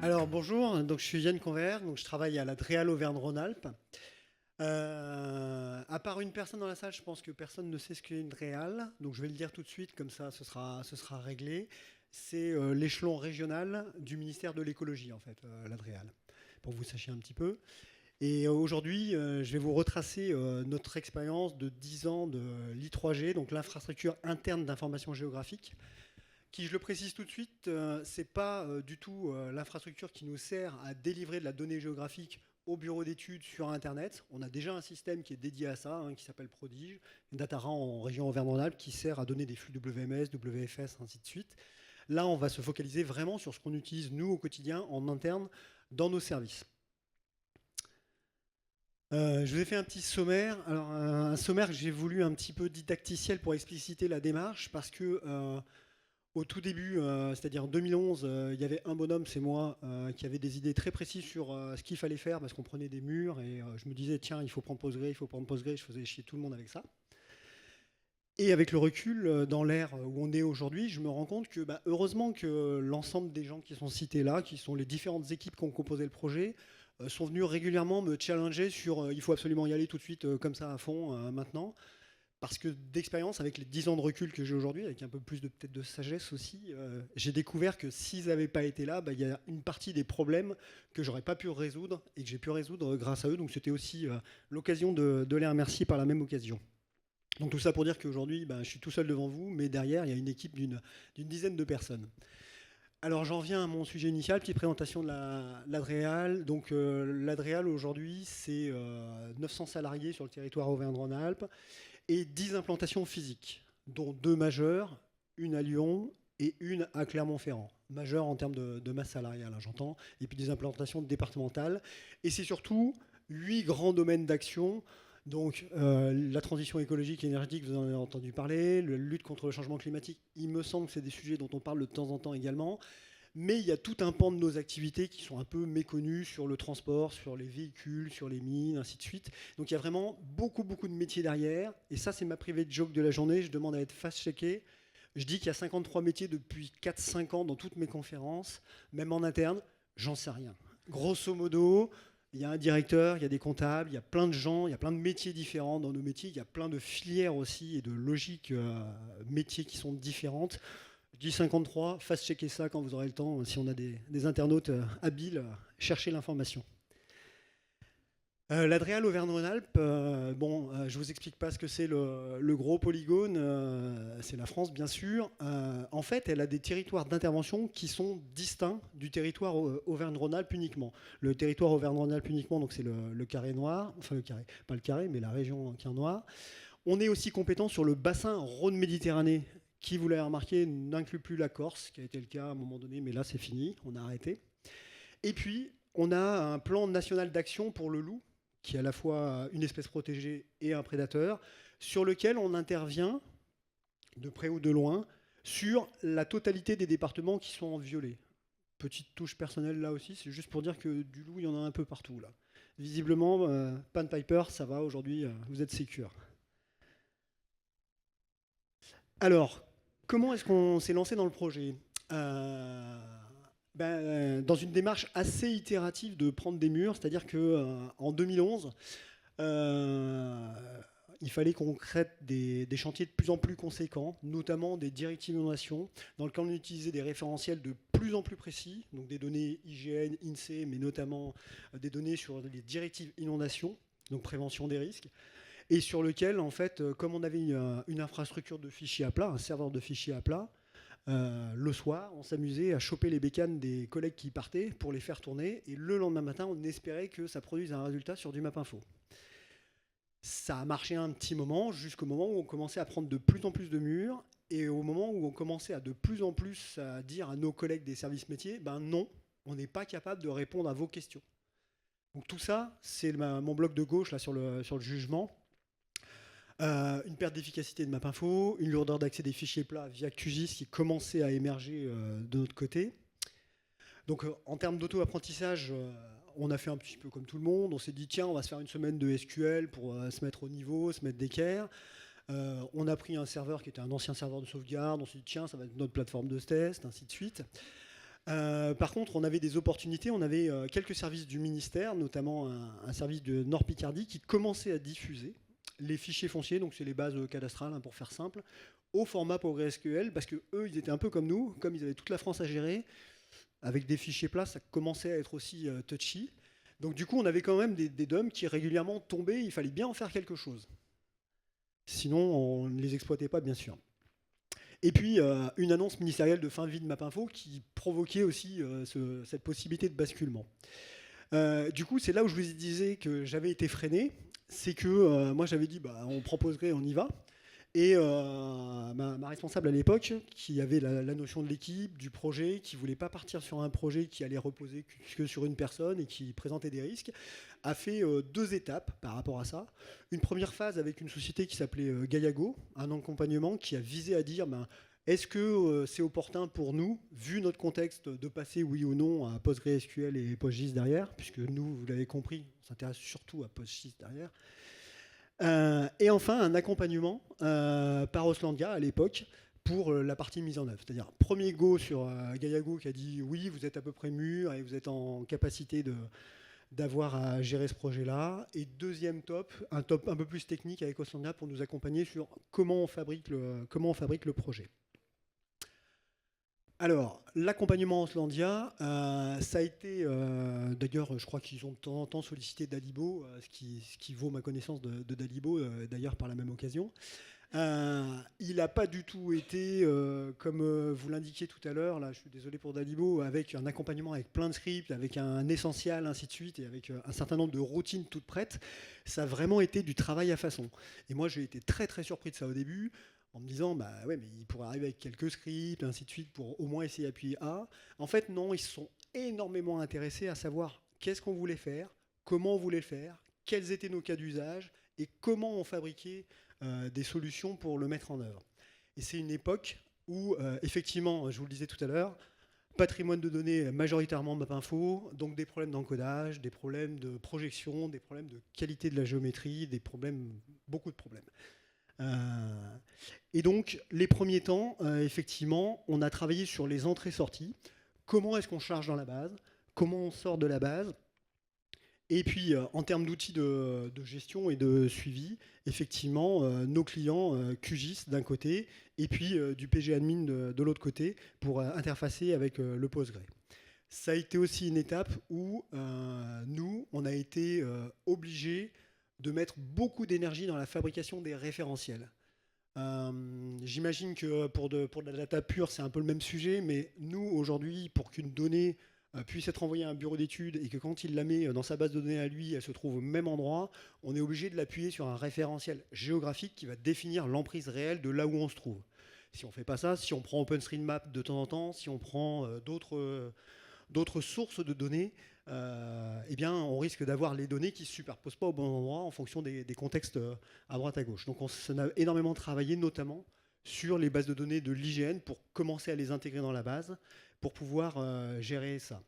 Alors bonjour, donc je suis Yann Convert, donc je travaille à la Dreal Auvergne-Rhône-Alpes. À part une personne dans la salle, je pense que personne ne sait ce qu'est une Dreal, donc je vais le dire tout de suite, comme ça ce sera réglé. C'est l'échelon régional du ministère de l'écologie en fait, la Dreal, pour que vous sachiez un petit peu. Et aujourd'hui, je vais vous retracer notre expérience de 10 ans de l'I3G, donc l'infrastructure interne d'information géographique qui, je le précise tout de suite, c'est pas du tout l'infrastructure qui nous sert à délivrer de la donnée géographique au bureau d'études sur Internet. On a déjà un système qui est dédié à ça, qui s'appelle Prodige, Datara en région Auvergne-Rhône-Alpes, qui sert à donner des flux WMS, WFS, ainsi de suite. Là, on va se focaliser vraiment sur ce qu'on utilise, nous, au quotidien, en interne, dans nos services. Je vous ai fait un petit sommaire. Alors, un sommaire que j'ai voulu un petit peu didacticiel pour expliciter la démarche, parce que au tout début, c'est-à-dire en 2011, il y avait un bonhomme, c'est moi, qui avait des idées très précises sur ce qu'il fallait faire parce qu'on prenait des murs et je me disais, tiens, il faut prendre Postgre, il faut prendre Postgre, je faisais chier tout le monde avec ça. Et avec le recul, dans l'ère où on est aujourd'hui, je me rends compte que heureusement que l'ensemble des gens qui sont cités là, qui sont les différentes équipes qui ont composé le projet, sont venus régulièrement me challenger sur il faut absolument y aller tout de suite comme ça à fond maintenant. Parce que d'expérience, avec les 10 ans de recul que j'ai aujourd'hui, avec un peu plus de peut-être de sagesse aussi, j'ai découvert que s'ils n'avaient pas été là, il y a une partie des problèmes que j'aurais pas pu résoudre et que j'ai pu résoudre grâce à eux. Donc c'était aussi l'occasion de les remercier par la même occasion. Donc tout ça pour dire qu'aujourd'hui, je suis tout seul devant vous, mais derrière, il y a une équipe d'une dizaine de personnes. Alors j'en viens à mon sujet initial, petite présentation de l'Adréal. Donc l'Adréal aujourd'hui, c'est 900 salariés sur le territoire Auvergne-Rhône-Alpes et 10 implantations physiques, dont 2 majeures, une à Lyon et une à Clermont-Ferrand. Majeure en termes de masse salariale, j'entends, et puis des implantations départementales. Et c'est surtout 8 grands domaines d'action. Donc la transition écologique et énergétique, vous en avez entendu parler, la lutte contre le changement climatique, il me semble que c'est des sujets dont on parle de temps en temps également. Mais il y a tout un pan de nos activités qui sont un peu méconnues sur le transport, sur les véhicules, sur les mines, ainsi de suite. Donc il y a vraiment beaucoup, beaucoup de métiers derrière. Et ça, c'est ma private joke de la journée. Je demande à être fast-checké. Je dis qu'il y a 53 métiers depuis 4-5 ans dans toutes mes conférences, même en interne. J'en sais rien. Grosso modo, il y a un directeur, il y a des comptables, il y a plein de gens, il y a plein de métiers différents dans nos métiers. Il y a plein de filières aussi et de logiques métiers qui sont différentes. Je dis 53, fast-checker ça quand vous aurez le temps, si on a des internautes habiles, cherchez l'information. L'Adréal Auvergne-Rhône-Alpes, je vous explique pas ce que c'est le gros polygone, c'est la France bien sûr. En fait, elle a des territoires d'intervention qui sont distincts du territoire Auvergne-Rhône-Alpes uniquement. Le territoire Auvergne-Rhône-Alpes uniquement, donc c'est le carré noir, enfin le carré, pas le carré, mais la région qui est en noir. On est aussi compétent sur le bassin Rhône-Méditerranée, qui, vous l'avez remarqué, n'inclut plus la Corse, qui a été le cas à un moment donné, mais là c'est fini, on a arrêté. Et puis, on a un plan national d'action pour le loup, qui est à la fois une espèce protégée et un prédateur, sur lequel on intervient, de près ou de loin, sur la totalité des départements qui sont en violet. Petite touche personnelle là aussi, c'est juste pour dire que du loup, il y en a un peu partout là. Visiblement, Pan Piper, ça va aujourd'hui, vous êtes sécure. Alors, comment est-ce qu'on s'est lancé dans le projet dans une démarche assez itérative de prendre des murs, c'est-à-dire qu'en 2011, euh, il fallait qu'on crée des chantiers de plus en plus conséquents, notamment des directives d'inondation, dans lesquelles on utilisait des référentiels de plus en plus précis, donc des données IGN, INSEE, mais notamment des données sur les directives inondation, donc prévention des risques, et sur lequel, en fait, comme on avait une infrastructure de fichiers à plat, un serveur de fichiers à plat, le soir, on s'amusait à choper les bécanes des collègues qui partaient pour les faire tourner, et le lendemain matin, on espérait que ça produise un résultat sur du MapInfo. Ça a marché un petit moment, jusqu'au moment où on commençait à prendre de plus en plus de murs, et au moment où on commençait à de plus en plus à dire à nos collègues des services métiers, non, on n'est pas capable de répondre à vos questions. Donc tout ça, c'est mon bloc de gauche là sur le jugement. Une perte d'efficacité de MapInfo, une lourdeur d'accès des fichiers plats via QGIS qui commençait à émerger de notre côté. Donc en termes d'auto-apprentissage, on a fait un petit peu comme tout le monde. On s'est dit, tiens, on va se faire une semaine de SQL pour se mettre au niveau, se mettre d'équerre. On a pris un serveur qui était un ancien serveur de sauvegarde, on s'est dit tiens, ça va être notre plateforme de test, ainsi de suite. Par contre, on avait des opportunités, on avait quelques services du ministère, notamment un service de Nord Picardie qui commençait à diffuser les fichiers fonciers, donc c'est les bases cadastrales pour faire simple, au format PostgreSQL, parce que eux, ils étaient un peu comme nous, comme ils avaient toute la France à gérer, avec des fichiers plats, ça commençait à être aussi touchy. Donc du coup, on avait quand même des DOM qui régulièrement tombaient, il fallait bien en faire quelque chose. Sinon, on ne les exploitait pas, bien sûr. Et puis, une annonce ministérielle de fin de vie de MapInfo qui provoquait aussi cette possibilité de basculement. Du coup, c'est là où je vous disais que j'avais été freiné. C'est que moi, j'avais dit, bah, on proposerait, on y va. Et ma responsable à l'époque, qui avait la notion de l'équipe, du projet, qui ne voulait pas partir sur un projet qui allait reposer que sur une personne et qui présentait des risques, a fait 2 étapes par rapport à ça. Une première phase avec une société qui s'appelait Gaiago, un accompagnement qui a visé à dire est-ce que c'est opportun pour nous, vu notre contexte, de passer oui ou non à PostgreSQL et PostGIS derrière, puisque nous, vous l'avez compris, on s'intéresse surtout à PostGIS derrière. Et enfin, un accompagnement par Oslandia à l'époque pour la partie mise en œuvre. C'est-à-dire, premier go sur Gaiago qui a dit oui, vous êtes à peu près mûr et vous êtes en capacité d'avoir à gérer ce projet-là. Et deuxième top, un top un peu plus technique avec Oslandia pour nous accompagner sur comment on fabrique le projet. Alors, l'accompagnement Oslandia, ça a été, d'ailleurs, je crois qu'ils ont de temps en temps sollicité Dalibo, ce qui vaut ma connaissance de Dalibo, d'ailleurs par la même occasion. Il n'a pas du tout été, comme vous l'indiquiez tout à l'heure, là je suis désolé pour Dalibo, avec un accompagnement avec plein de scripts, avec un essentiel, ainsi de suite, et avec un certain nombre de routines toutes prêtes. Ça a vraiment été du travail à façon. Et moi j'ai été très très surpris de ça au début, en me disant, bah ouais, mais il pourrait arriver avec quelques scripts, ainsi de suite, pour au moins essayer d'appuyer A. En fait, non, ils se sont énormément intéressés à savoir qu'est-ce qu'on voulait faire, comment on voulait le faire, quels étaient nos cas d'usage, et comment on fabriquait des solutions pour le mettre en œuvre. Et c'est une époque où, effectivement, je vous le disais tout à l'heure, patrimoine de données majoritairement MapInfo, donc des problèmes d'encodage, des problèmes de projection, des problèmes de qualité de la géométrie, beaucoup de problèmes. Et donc, les premiers temps, effectivement, on a travaillé sur les entrées-sorties. Comment est-ce qu'on charge dans la base? Comment on sort de la base? Et puis, en termes d'outils de gestion et de suivi, effectivement, nos clients QGIS d'un côté, et puis du PGAdmin de l'autre côté, pour interfacer avec le Postgre. Ça a été aussi une étape où nous, on a été obligés de mettre beaucoup d'énergie dans la fabrication des référentiels. J'imagine que pour de la data pure, c'est un peu le même sujet, mais nous, aujourd'hui, pour qu'une donnée puisse être envoyée à un bureau d'études et que quand il la met dans sa base de données à lui, elle se trouve au même endroit, on est obligé de l'appuyer sur un référentiel géographique qui va définir l'emprise réelle de là où on se trouve. Si on ne fait pas ça, si on prend OpenStreetMap de temps en temps, si on prend d'autres sources de données, eh bien, on risque d'avoir les données qui ne se superposent pas au bon endroit en fonction des contextes à droite à gauche. Donc on a énormément travaillé, notamment sur les bases de données de l'IGN pour commencer à les intégrer dans la base, pour pouvoir gérer ça.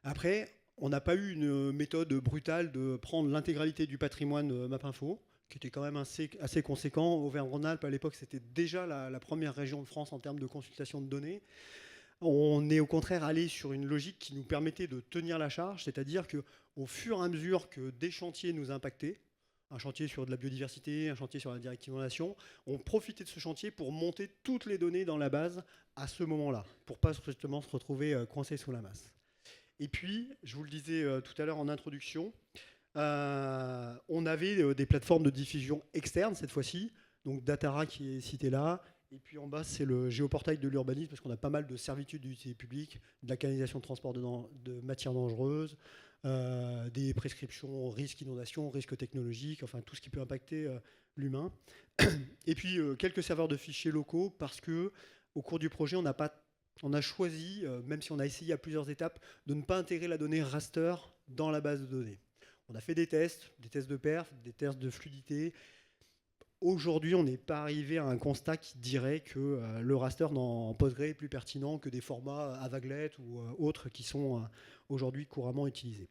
Après, on n'a pas eu une méthode brutale de prendre l'intégralité du patrimoine MapInfo, qui était quand même assez conséquent. Auvergne-Rhône-Alpes, à l'époque, c'était déjà la première région de France en termes de consultation de données. On est au contraire allé sur une logique qui nous permettait de tenir la charge, c'est-à-dire qu'au fur et à mesure que des chantiers nous impactaient, un chantier sur de la biodiversité, un chantier sur la directive inondation, on profitait de ce chantier pour monter toutes les données dans la base à ce moment-là, pour pas justement se retrouver coincé sous la masse. Et puis, je vous le disais tout à l'heure en introduction, on avait des plateformes de diffusion externes cette fois-ci, donc Datara qui est cité là, et puis en bas, c'est le géoportail de l'urbanisme, parce qu'on a pas mal de servitudes d'utilité publique, de la canalisation de transport de matières dangereuses, des prescriptions risques inondation, risques technologiques, enfin tout ce qui peut impacter l'humain. Et puis quelques serveurs de fichiers locaux, parce que au cours du projet, on a choisi, même si on a essayé à plusieurs étapes, de ne pas intégrer la donnée raster dans la base de données. On a fait des tests de perf, des tests de fluidité. Aujourd'hui, on n'est pas arrivé à un constat qui dirait que le raster dans Postgre est plus pertinent que des formats Avaglet ou autres qui sont aujourd'hui couramment utilisés.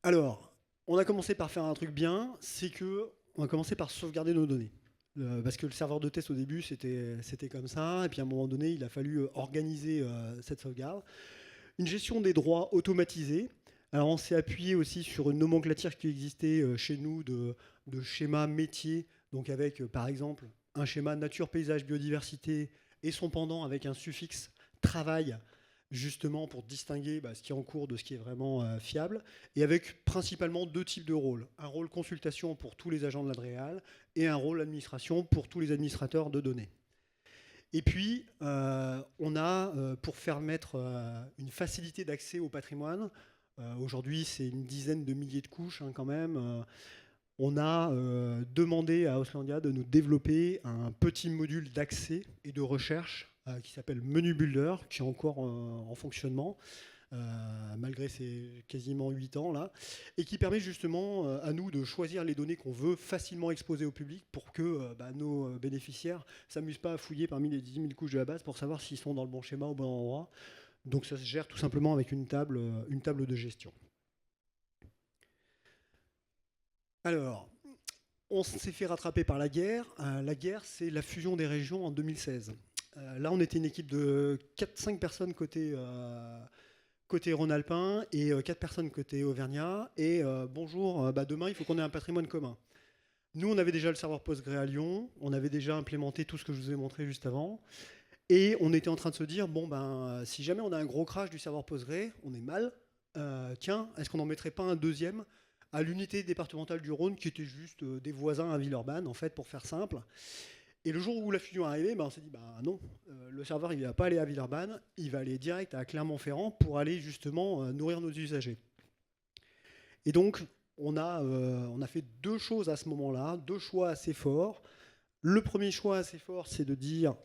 Alors, on a commencé par faire un truc bien, c'est que on va commencer par sauvegarder nos données. Parce que le serveur de test au début, c'était comme ça. Et puis à un moment donné, il a fallu organiser cette sauvegarde. Une gestion des droits automatisée. Alors on s'est appuyé aussi sur une nomenclature qui existait chez nous de schémas métiers. Donc avec, par exemple, un schéma nature, paysage, biodiversité et son pendant avec un suffixe travail, justement pour distinguer ce qui est en cours de ce qui est vraiment fiable, et avec principalement deux types de rôles. Un rôle consultation pour tous les agents de l'Adréal et un rôle administration pour tous les administrateurs de données. Et puis, on a, pour permettre une facilité d'accès au patrimoine, aujourd'hui c'est une dizaine de milliers de couches quand même, on a demandé à Auslandia de nous développer un petit module d'accès et de recherche qui s'appelle Menu Builder, qui est encore en fonctionnement, malgré ses quasiment 8 ans là, et qui permet justement à nous de choisir les données qu'on veut facilement exposer au public pour que nos bénéficiaires ne s'amusent pas à fouiller parmi les 10 000 couches de la base pour savoir s'ils sont dans le bon schéma au bon endroit. Donc ça se gère tout simplement avec une table de gestion. Alors, on s'est fait rattraper par la guerre. La guerre, c'est la fusion des régions en 2016. Là, on était une équipe de 4-5 personnes côté Rhône-Alpin et 4 personnes côté Auvergnat. Et bonjour, demain, il faut qu'on ait un patrimoine commun. Nous, on avait déjà le serveur Postgre à Lyon. On avait déjà implémenté tout ce que je vous ai montré juste avant. Et on était en train de se dire, si jamais on a un gros crash du serveur Postgre, on est mal. Tiens, est-ce qu'on n'en mettrait pas un deuxième à l'unité départementale du Rhône, qui était juste des voisins à Villeurbanne, en fait, pour faire simple. Et le jour où la fusion est arrivée, on s'est dit, non, le serveur, il ne va pas aller à Villeurbanne, il va aller direct à Clermont-Ferrand pour aller justement nourrir nos usagers. Et donc, on a fait deux choses à ce moment-là, deux choix assez forts. Le premier choix assez fort, c'est de dire,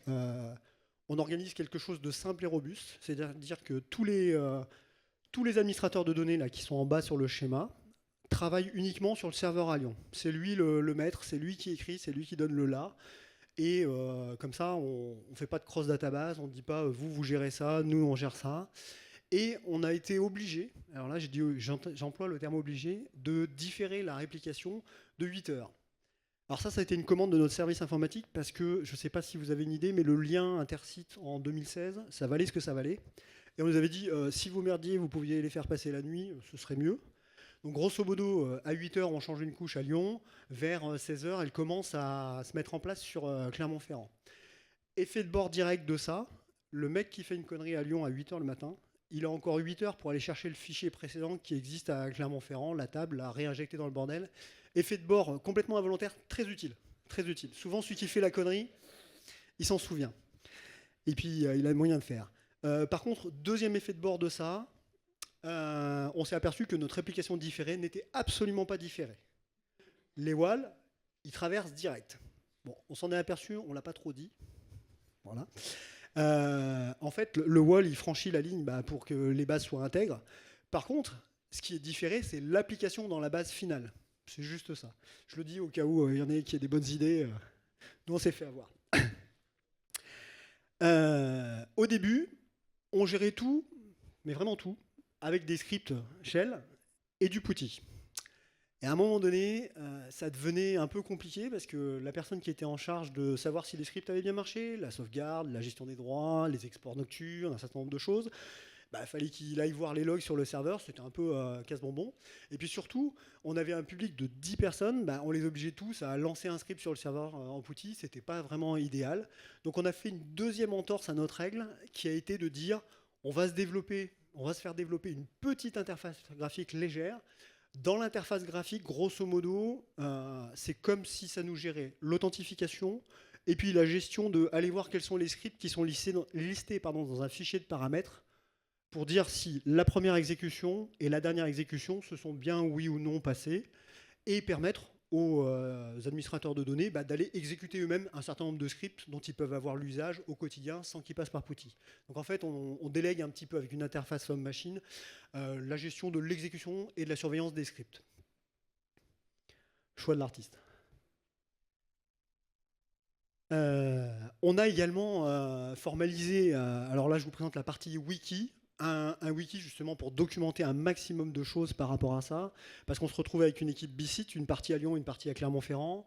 on organise quelque chose de simple et robuste, c'est-à-dire que tous les administrateurs de données là, qui sont en bas sur le schéma, travaille uniquement sur le serveur à Lyon. C'est lui le maître, c'est lui qui écrit, c'est lui qui donne le là. Et comme ça, on ne fait pas de cross-database, on ne dit pas vous gérez ça, nous on gère ça. Et on a été obligé, alors là j'emploie le terme obligé, de différer la réplication de 8 heures. Alors ça a été une commande de notre service informatique parce que, je ne sais pas si vous avez une idée, mais le lien intersite en 2016, ça valait ce que ça valait. Et on nous avait dit, si vous merdiez, vous pouviez les faire passer la nuit, ce serait mieux. Donc grosso modo, à 8 heures, on change une couche à Lyon. Vers 16 heures, elle commence à se mettre en place sur Clermont-Ferrand. Effet de bord direct de ça, le mec qui fait une connerie à Lyon à 8 heures le matin, il a encore 8 heures pour aller chercher le fichier précédent qui existe à Clermont-Ferrand, la table, la réinjecter dans le bordel. Effet de bord complètement involontaire, très utile. Très utile. Souvent, celui qui fait la connerie, il s'en souvient. Et puis, il a le moyen de faire. Par contre, deuxième effet de bord de ça, on s'est aperçu que notre réplication différée n'était absolument pas différée. Les walls, ils traversent direct. Bon, on s'en est aperçu, on ne l'a pas trop dit. Voilà. En fait, le wall, il franchit la ligne pour que les bases soient intègres. Par contre, ce qui est différé, c'est l'application dans la base finale. C'est juste ça. Je le dis au cas où il y en a qui a des bonnes idées. Nous, on s'est fait avoir. Au début, on gérait tout, mais vraiment tout, avec des scripts shell et du PuTTY. Et à un moment donné, ça devenait un peu compliqué parce que la personne qui était en charge de savoir si les scripts avaient bien marché, la sauvegarde, la gestion des droits, les exports nocturnes, un certain nombre de choses, il fallait qu'il aille voir les logs sur le serveur, c'était un peu casse-bonbon. Et puis surtout, on avait un public de 10 personnes, on les obligeait tous à lancer un script sur le serveur en PuTTY, c'était pas vraiment idéal. Donc on a fait une deuxième entorse à notre règle qui a été de dire on va se faire développer une petite interface graphique légère. Dans l'interface graphique, grosso modo, c'est comme si ça nous gérait l'authentification et puis la gestion de aller voir quels sont les scripts qui sont listés dans un fichier de paramètres pour dire si la première exécution et la dernière exécution se sont bien oui ou non passées et permettre aux administrateurs de données d'aller exécuter eux-mêmes un certain nombre de scripts dont ils peuvent avoir l'usage au quotidien sans qu'ils passent par PuTTY. Donc en fait, on délègue un petit peu avec une interface homme-machine la gestion de l'exécution et de la surveillance des scripts. Choix de l'artiste. On a également formalisé, alors là je vous présente la partie wiki, un wiki justement pour documenter un maximum de choses par rapport à ça, parce qu'on se retrouvait avec une équipe bicite, une partie à Lyon, une partie à Clermont-Ferrand.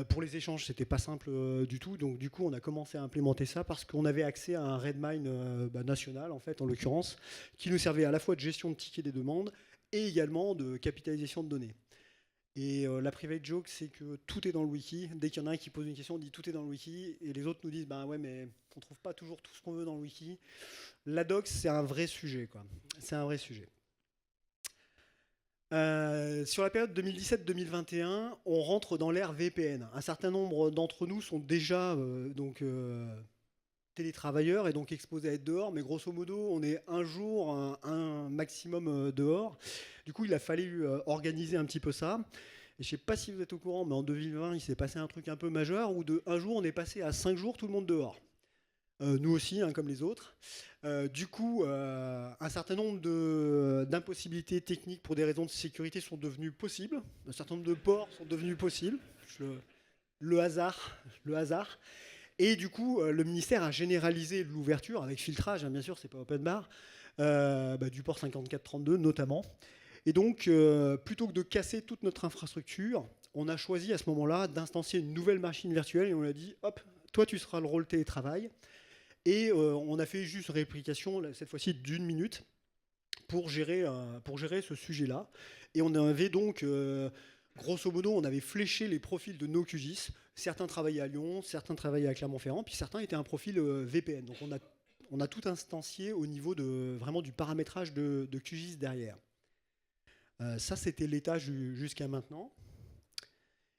Pour les échanges, c'était pas simple du tout, donc du coup, on a commencé à implémenter ça parce qu'on avait accès à un Redmine national, en fait, en l'occurrence, qui nous servait à la fois de gestion de tickets des demandes et également de capitalisation de données. Et la private joke, c'est que tout est dans le wiki. Dès qu'il y en a un qui pose une question, on dit tout est dans le wiki, et les autres nous disent ben ouais, mais on trouve pas toujours tout ce qu'on veut dans le wiki. La doc, c'est un vrai sujet, quoi. C'est un vrai sujet. Sur la période 2017-2021, on rentre dans l'ère VPN. Un certain nombre d'entre nous sont déjà télétravailleurs et donc exposés à être dehors, mais grosso modo, on est un jour, un maximum dehors. Du coup, il a fallu organiser un petit peu ça. Et je ne sais pas si vous êtes au courant, mais en 2020, il s'est passé un truc un peu majeur où de un jour, on est passé à 5 jours tout le monde dehors. Nous aussi, hein, comme les autres. Du coup, un certain nombre d'impossibilités techniques pour des raisons de sécurité sont devenues possibles. Un certain nombre de ports sont devenus possibles. Le hasard, le hasard. Et du coup, le ministère a généralisé l'ouverture avec filtrage, hein, bien sûr, c'est pas open bar, du port 5432 notamment. Et donc, plutôt que de casser toute notre infrastructure, on a choisi à ce moment-là d'instancier une nouvelle machine virtuelle et on a dit, hop, toi tu seras le rôle télétravail. Et on a fait juste réplication, cette fois-ci d'une minute, pour gérer ce sujet-là. Et on avait donc, grosso modo, on avait fléché les profils de nos QGIS. Certains travaillaient à Lyon, certains travaillaient à Clermont-Ferrand, puis certains étaient un profil VPN. Donc on a tout instancié au niveau vraiment du paramétrage de QGIS derrière. Ça, c'était l'état jusqu'à maintenant.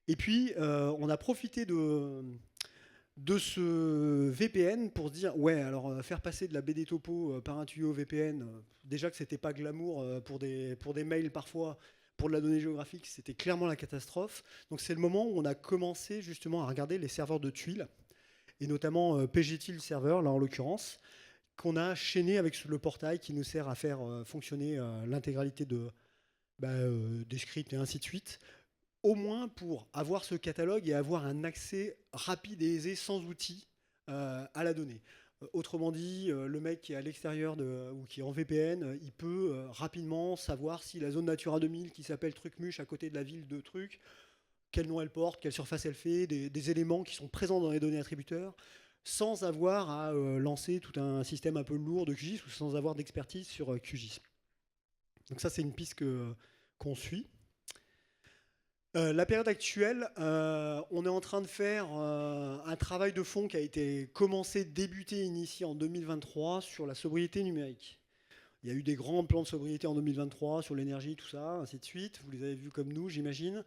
Et puis, on a profité de ce VPN pour se dire ouais, alors faire passer de la BD topo par un tuyau VPN, déjà que c'était pas glamour pour des mails parfois, pour de la donnée géographique, c'était clairement la catastrophe. Donc c'est le moment où on a commencé justement à regarder les serveurs de tuiles, et notamment PGTIL serveur, là en l'occurrence, qu'on a chaîné avec le portail qui nous sert à faire fonctionner l'intégralité des scripts et ainsi de suite, au moins pour avoir ce catalogue et avoir un accès rapide et aisé sans outils à la donnée. Autrement dit, le mec qui est à l'extérieur ou qui est en VPN, il peut rapidement savoir si la zone Natura 2000 qui s'appelle Trucmuche à côté de la ville de Truc, quel nom elle porte, quelle surface elle fait, des éléments qui sont présents dans les données attributeurs, sans avoir à lancer tout un système un peu lourd de QGIS ou sans avoir d'expertise sur QGIS. Donc ça, c'est une piste qu'on suit. La période actuelle, on est en train de faire un travail de fond qui a été commencé, débuté, initié en 2023 sur la sobriété numérique. Il y a eu des grands plans de sobriété en 2023 sur l'énergie, tout ça, ainsi de suite. Vous les avez vus comme nous, j'imagine.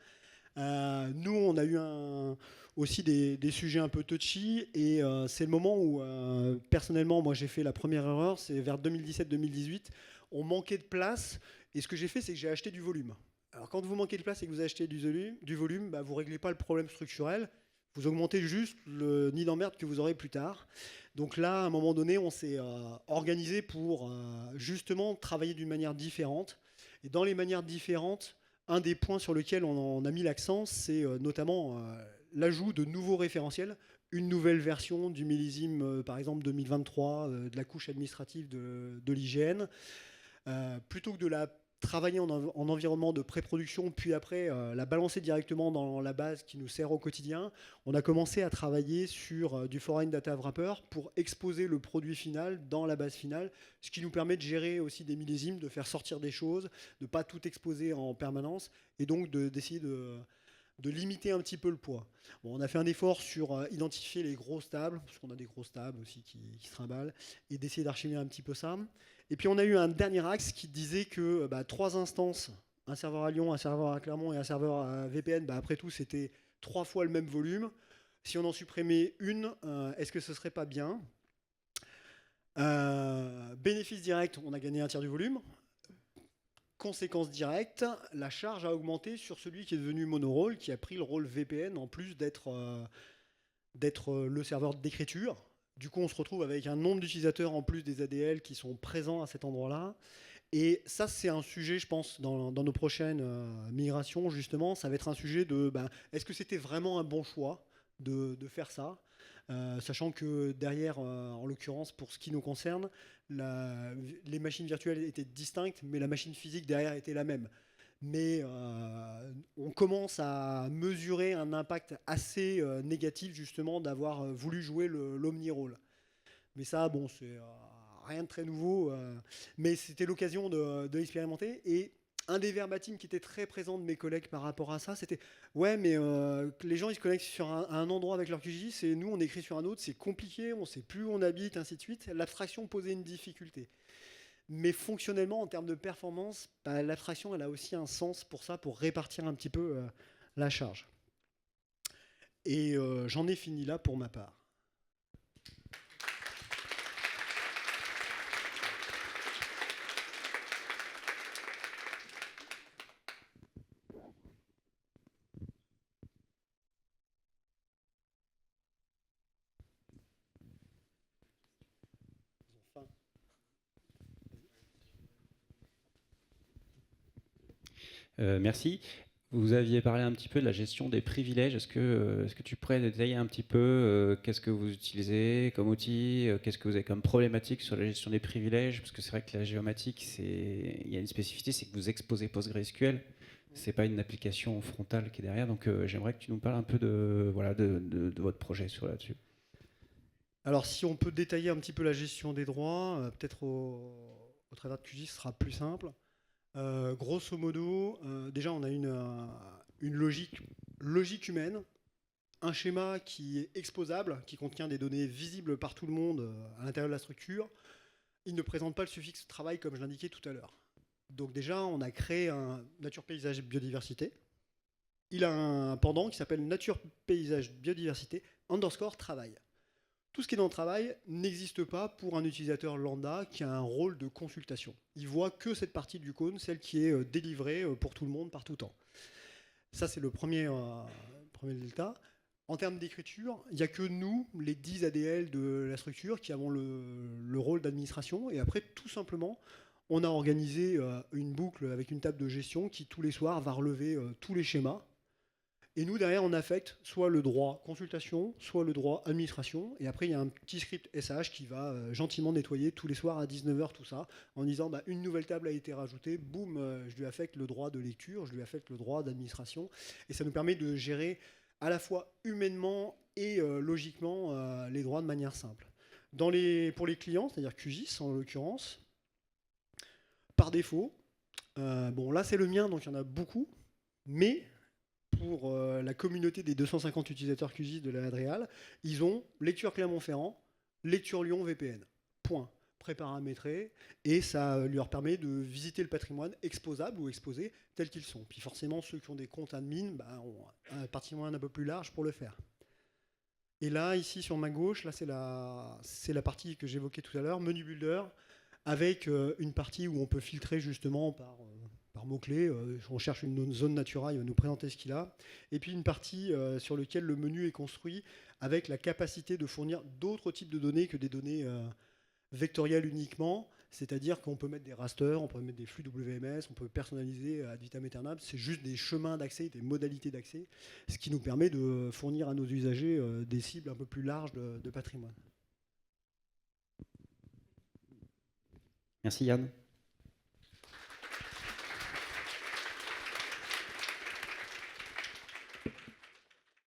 Nous, on a eu aussi des sujets un peu touchy et c'est le moment où, personnellement, moi j'ai fait la première erreur, c'est vers 2017-2018. On manquait de place et ce que j'ai fait, c'est que j'ai acheté du volume. Alors quand vous manquez de place et que vous achetez du volume, vous ne réglez pas le problème structurel, vous augmentez juste le nid d'emmerde que vous aurez plus tard. Donc là, à un moment donné, on s'est organisé pour justement travailler d'une manière différente. Et dans les manières différentes, un des points sur lesquels on a mis l'accent, c'est notamment l'ajout de nouveaux référentiels, une nouvelle version du millésime, par exemple 2023, de la couche administrative de l'IGN. Plutôt que de la travailler en environnement de pré-production, puis après la balancer directement dans la base qui nous sert au quotidien, on a commencé à travailler sur du Foreign Data Wrapper pour exposer le produit final dans la base finale, ce qui nous permet de gérer aussi des millésimes, de faire sortir des choses, de ne pas tout exposer en permanence, et donc d'essayer de limiter un petit peu le poids. Bon, on a fait un effort sur identifier les grosses tables, parce qu'on a des grosses tables aussi qui se trimballent, et d'essayer d'archiver un petit peu ça. Et puis on a eu un dernier axe qui disait que 3 instances, un serveur à Lyon, un serveur à Clermont et un serveur à VPN, après tout c'était 3 fois le même volume. Si on en supprimait une, est-ce que ce serait pas bien? Bénéfice direct, on a gagné un tiers du volume. Conséquence directe, la charge a augmenté sur celui qui est devenu monorôle, qui a pris le rôle VPN en plus d'être le serveur d'écriture. Du coup, on se retrouve avec un nombre d'utilisateurs en plus des ADL qui sont présents à cet endroit-là. Et ça, c'est un sujet, je pense, dans nos prochaines migrations, justement, ça va être un sujet de est-ce que c'était vraiment un bon choix de faire ça, sachant que derrière, en l'occurrence, pour ce qui nous concerne, les machines virtuelles étaient distinctes, mais la machine physique derrière était la même. Mais on commence à mesurer un impact assez négatif justement d'avoir voulu jouer l'omni-rôle. Mais ça, bon, c'est rien de très nouveau, mais c'était l'occasion de l'expérimenter. Et un des verbatim qui était très présent de mes collègues par rapport à ça, c'était ouais, mais les gens ils se connectent sur un endroit avec leur QGIS et nous on écrit sur un autre, c'est compliqué, on ne sait plus où on habite, ainsi de suite. L'abstraction posait une difficulté. Mais fonctionnellement, en termes de performance, bah, l'abstraction elle a aussi un sens pour ça, pour répartir un petit peu la charge. Et j'en ai fini là pour ma part. Merci. Vous aviez parlé un petit peu de la gestion des privilèges. Est-ce que tu pourrais détailler un petit peu qu'est-ce que vous utilisez comme outil, qu'est-ce que vous avez comme problématique sur la gestion des privilèges? Parce que c'est vrai que la géomatique, il y a une spécificité, c'est que vous exposez PostgreSQL. C'est pas une application frontale qui est derrière. Donc j'aimerais que tu nous parles un peu de votre projet là-dessus. Alors si on peut détailler un petit peu la gestion des droits, peut-être au travers de QGIS, ce sera plus simple. Grosso modo, déjà on a une logique humaine, un schéma qui est exposable, qui contient des données visibles par tout le monde à l'intérieur de la structure. Il ne présente pas le suffixe travail comme je l'indiquais tout à l'heure. Donc déjà, on a créé un nature paysage biodiversité. Il a un pendant qui s'appelle nature paysage biodiversité _ travail. Tout ce qui est dans le travail n'existe pas pour un utilisateur lambda qui a un rôle de consultation. Il voit que cette partie du cône, celle qui est délivrée pour tout le monde par tout temps. Ça, c'est le premier résultat. En termes d'écriture, il n'y a que nous, les 10 ADL de la structure, qui avons le rôle d'administration. Et après, tout simplement, on a organisé une boucle avec une table de gestion qui, tous les soirs, va relever tous les schémas. Et nous, derrière, on affecte soit le droit consultation, soit le droit administration. Et après, il y a un petit script SH qui va gentiment nettoyer tous les soirs à 19h tout ça, en disant bah, une nouvelle table a été rajoutée, boum, je lui affecte le droit de lecture, je lui affecte le droit d'administration. Et ça nous permet de gérer à la fois humainement et logiquement les droits de manière simple. Pour les clients, c'est-à-dire QGIS en l'occurrence, par défaut, bon là c'est le mien, donc il y en a beaucoup, mais pour la communauté des 250 utilisateurs QGIS de la Adréal, ils ont lecture Clermont-Ferrand, lecture Lyon VPN. Point. Préparamétré, et ça leur permet de visiter le patrimoine exposable ou exposé tels qu'ils sont. Puis forcément, ceux qui ont des comptes admin ont un patrimoine un peu plus large pour le faire. Et là, ici sur ma gauche, là c'est la partie que j'évoquais tout à l'heure, menu builder, avec une partie où on peut filtrer justement par mots-clés. On cherche une zone Natura, il va nous présenter ce qu'il a. Et puis une partie sur laquelle le menu est construit avec la capacité de fournir d'autres types de données que des données vectorielles uniquement. C'est-à-dire qu'on peut mettre des rasters, on peut mettre des flux WMS, on peut personnaliser ad vitam aeternam. C'est juste des chemins d'accès, des modalités d'accès, ce qui nous permet de fournir à nos usagers des cibles un peu plus larges de patrimoine. Merci Yann.